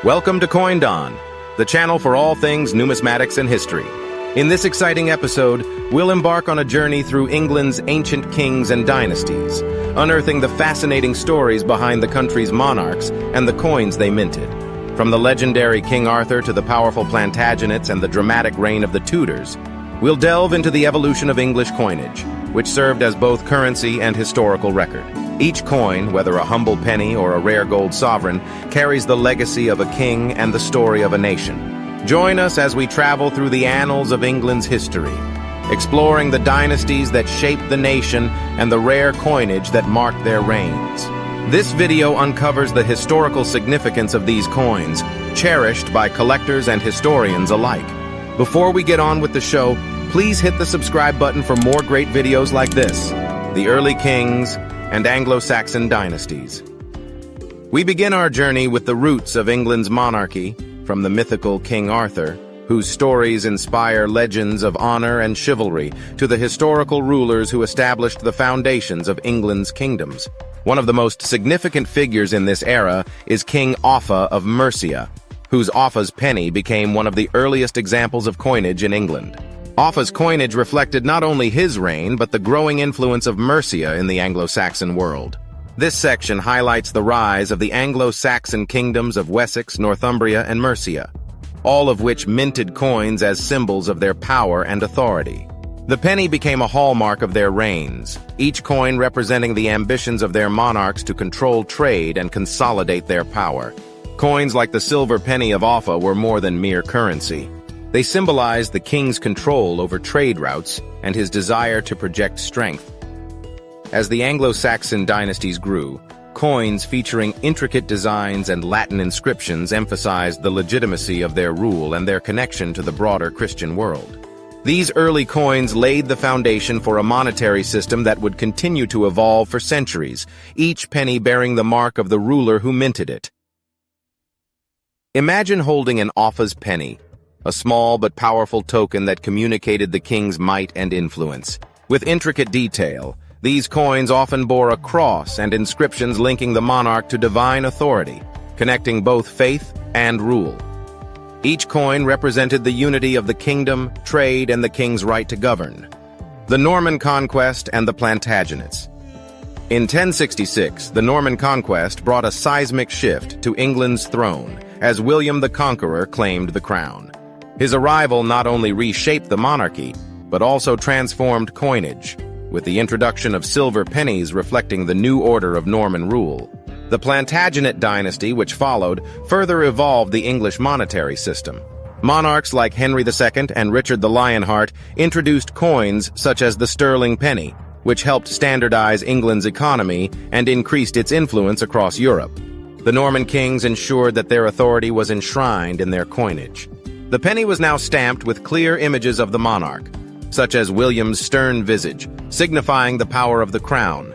Welcome to CoinDon, the channel for all things numismatics and history. In this exciting episode, we'll embark on a journey through England's ancient kings and dynasties, unearthing the fascinating stories behind the country's monarchs and the coins they minted. From the legendary King Arthur to the powerful Plantagenets and the dramatic reign of the Tudors, we'll delve into the evolution of English coinage, which served as both currency and historical record. Each coin, whether a humble penny or a rare gold sovereign, carries the legacy of a king and the story of a nation. Join us as we travel through the annals of England's history, exploring the dynasties that shaped the nation and the rare coinage that marked their reigns. This video uncovers the historical significance of these coins, cherished by collectors and historians alike. Before we get on with the show, please hit the subscribe button for more great videos like this, the early kings and Anglo-Saxon dynasties. We begin our journey with the roots of England's monarchy, from the mythical King Arthur, whose stories inspire legends of honor and chivalry, to the historical rulers who established the foundations of England's kingdoms. One of the most significant figures in this era is King Offa of Mercia, whose Offa's penny became one of the earliest examples of coinage in England. Offa's coinage reflected not only his reign, but the growing influence of Mercia in the Anglo-Saxon world. This section highlights the rise of the Anglo-Saxon kingdoms of Wessex, Northumbria, and Mercia, all of which minted coins as symbols of their power and authority. The penny became a hallmark of their reigns, each coin representing the ambitions of their monarchs to control trade and consolidate their power. Coins like the silver penny of Offa were more than mere currency. They symbolized the king's control over trade routes and his desire to project strength. As the Anglo-Saxon dynasties grew, coins featuring intricate designs and Latin inscriptions emphasized the legitimacy of their rule and their connection to the broader Christian world. These early coins laid the foundation for a monetary system that would continue to evolve for centuries, each penny bearing the mark of the ruler who minted it. Imagine holding an Offa's penny, a small but powerful token that communicated the king's might and influence. With intricate detail, these coins often bore a cross and inscriptions linking the monarch to divine authority, connecting both faith and rule. Each coin represented the unity of the kingdom, trade, and the king's right to govern. The Norman Conquest and the Plantagenets. In 1066, the Norman Conquest brought a seismic shift to England's throne as William the Conqueror claimed the crown. His arrival not only reshaped the monarchy, but also transformed coinage, with the introduction of silver pennies reflecting the new order of Norman rule. The Plantagenet dynasty, which followed, further evolved the English monetary system. Monarchs like Henry II and Richard the Lionheart introduced coins such as the sterling penny, which helped standardize England's economy and increased its influence across Europe. The Norman kings ensured that their authority was enshrined in their coinage. The penny was now stamped with clear images of the monarch, such as William's stern visage, signifying the power of the crown.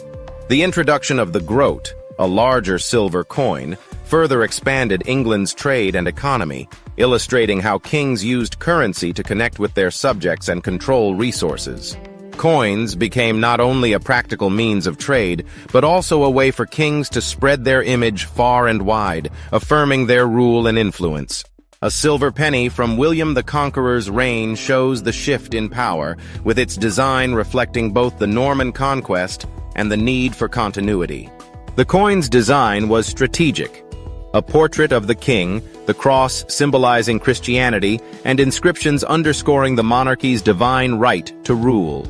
The introduction of the groat, a larger silver coin, further expanded England's trade and economy, illustrating how kings used currency to connect with their subjects and control resources. Coins became not only a practical means of trade, but also a way for kings to spread their image far and wide, affirming their rule and influence. A silver penny from William the Conqueror's reign shows the shift in power, with its design reflecting both the Norman conquest and the need for continuity. The coin's design was strategic. A portrait of the king, the cross symbolizing Christianity, and inscriptions underscoring the monarchy's divine right to rule.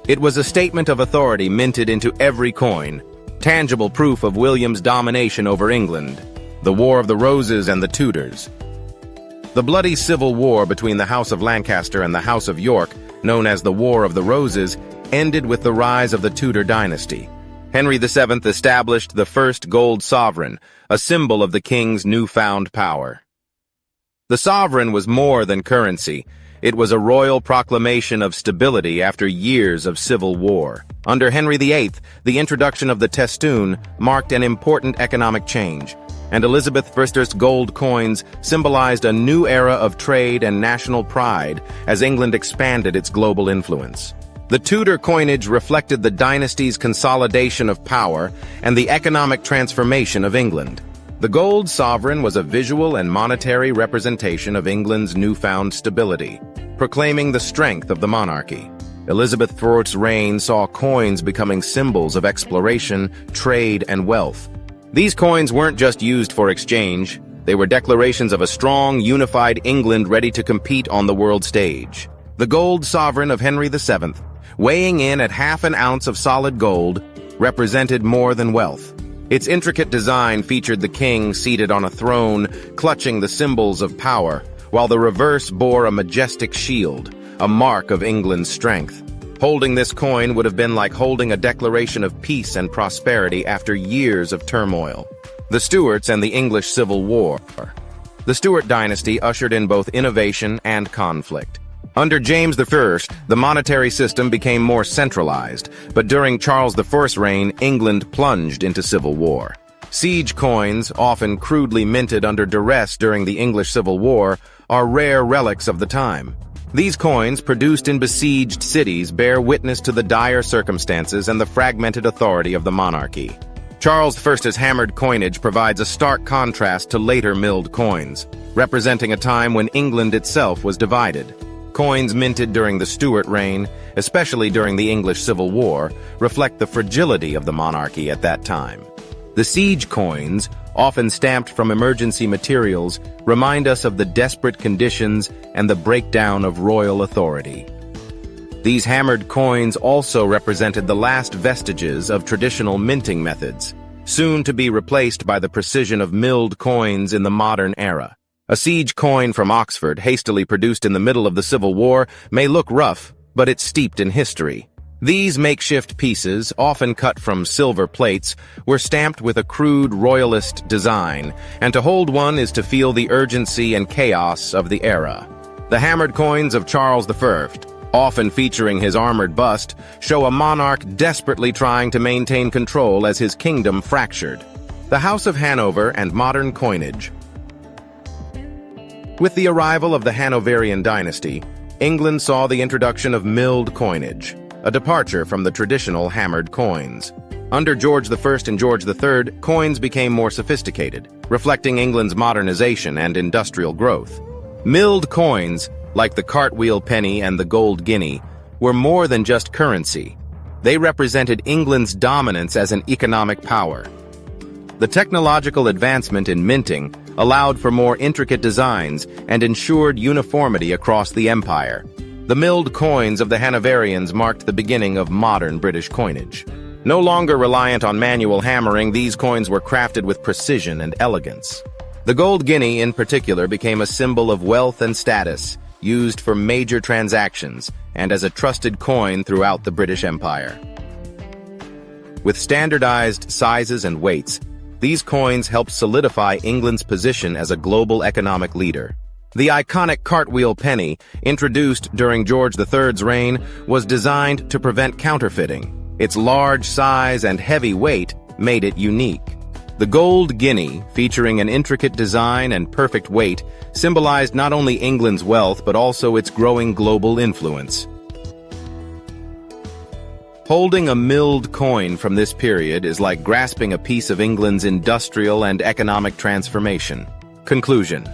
It was a statement of authority minted into every coin, tangible proof of William's domination over England. The War of the Roses and the Tudors. The bloody civil war between the House of Lancaster and the House of York, known as the War of the Roses, ended with the rise of the Tudor dynasty. Henry VII established the first gold sovereign, a symbol of the king's newfound power. The sovereign was more than currency. It was a royal proclamation of stability after years of civil war. Under Henry VIII, the introduction of the testoon marked an important economic change, and Elizabeth I's gold coins symbolized a new era of trade and national pride as England expanded its global influence. The Tudor coinage reflected the dynasty's consolidation of power and the economic transformation of England. The gold sovereign was a visual and monetary representation of England's newfound stability, proclaiming the strength of the monarchy. Elizabeth II's reign saw coins becoming symbols of exploration, trade, and wealth. These coins weren't just used for exchange, they were declarations of a strong, unified England ready to compete on the world stage. The gold sovereign of Henry VII, weighing in at half an ounce of solid gold, represented more than wealth. Its intricate design featured the king seated on a throne, clutching the symbols of power, while the reverse bore a majestic shield, a mark of England's strength. Holding this coin would have been like holding a declaration of peace and prosperity after years of turmoil. The Stuarts and the English Civil War. The Stuart dynasty ushered in both innovation and conflict. Under James I, the monetary system became more centralized, but during Charles I's reign, England plunged into civil war. Siege coins, often crudely minted under duress during the English Civil War, are rare relics of the time. These coins, produced in besieged cities, bear witness to the dire circumstances and the fragmented authority of the monarchy. Charles I's hammered coinage provides a stark contrast to later milled coins, representing a time when England itself was divided. Coins minted during the Stuart reign, especially during the English Civil War, reflect the fragility of the monarchy at that time. The siege coins, often stamped from emergency materials, remind us of the desperate conditions and the breakdown of royal authority. These hammered coins also represented the last vestiges of traditional minting methods, soon to be replaced by the precision of milled coins in the modern era. A siege coin from Oxford, hastily produced in the middle of the Civil War, may look rough, but it's steeped in history. These makeshift pieces, often cut from silver plates, were stamped with a crude royalist design, and to hold one is to feel the urgency and chaos of the era. The hammered coins of Charles I, often featuring his armored bust, show a monarch desperately trying to maintain control as his kingdom fractured. The House of Hanover and modern coinage. With the arrival of the Hanoverian dynasty, England saw the introduction of milled coinage, a departure from the traditional hammered coins. Under George I and George III, coins became more sophisticated, reflecting England's modernization and industrial growth. Milled coins, like the cartwheel penny and the gold guinea, were more than just currency. They represented England's dominance as an economic power. The technological advancement in minting allowed for more intricate designs and ensured uniformity across the empire. The milled coins of the Hanoverians marked the beginning of modern British coinage. No longer reliant on manual hammering, these coins were crafted with precision and elegance. The gold guinea, in particular, became a symbol of wealth and status, used for major transactions and as a trusted coin throughout the British Empire. With standardized sizes and weights, these coins helped solidify England's position as a global economic leader. The iconic cartwheel penny, introduced during George III's reign, was designed to prevent counterfeiting. Its large size and heavy weight made it unique. The gold guinea, featuring an intricate design and perfect weight, symbolized not only England's wealth but also its growing global influence. Holding a milled coin from this period is like grasping a piece of England's industrial and economic transformation. Conclusion.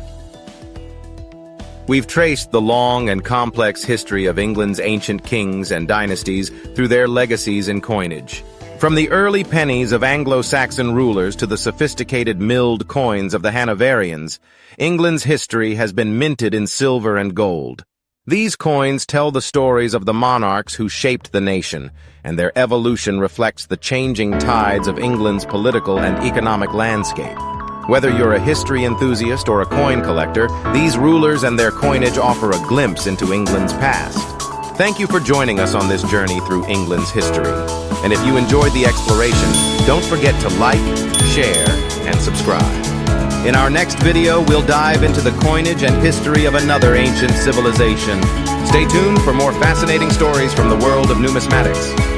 We've traced the long and complex history of England's ancient kings and dynasties through their legacies in coinage. From the early pennies of Anglo-Saxon rulers to the sophisticated milled coins of the Hanoverians, England's history has been minted in silver and gold. These coins tell the stories of the monarchs who shaped the nation, and their evolution reflects the changing tides of England's political and economic landscape. Whether you're a history enthusiast or a coin collector, these rulers and their coinage offer a glimpse into England's past. Thank you for joining us on this journey through England's history. And if you enjoyed the exploration, don't forget to like, share, and subscribe. In our next video, we'll dive into the coinage and history of another ancient civilization. Stay tuned for more fascinating stories from the world of numismatics.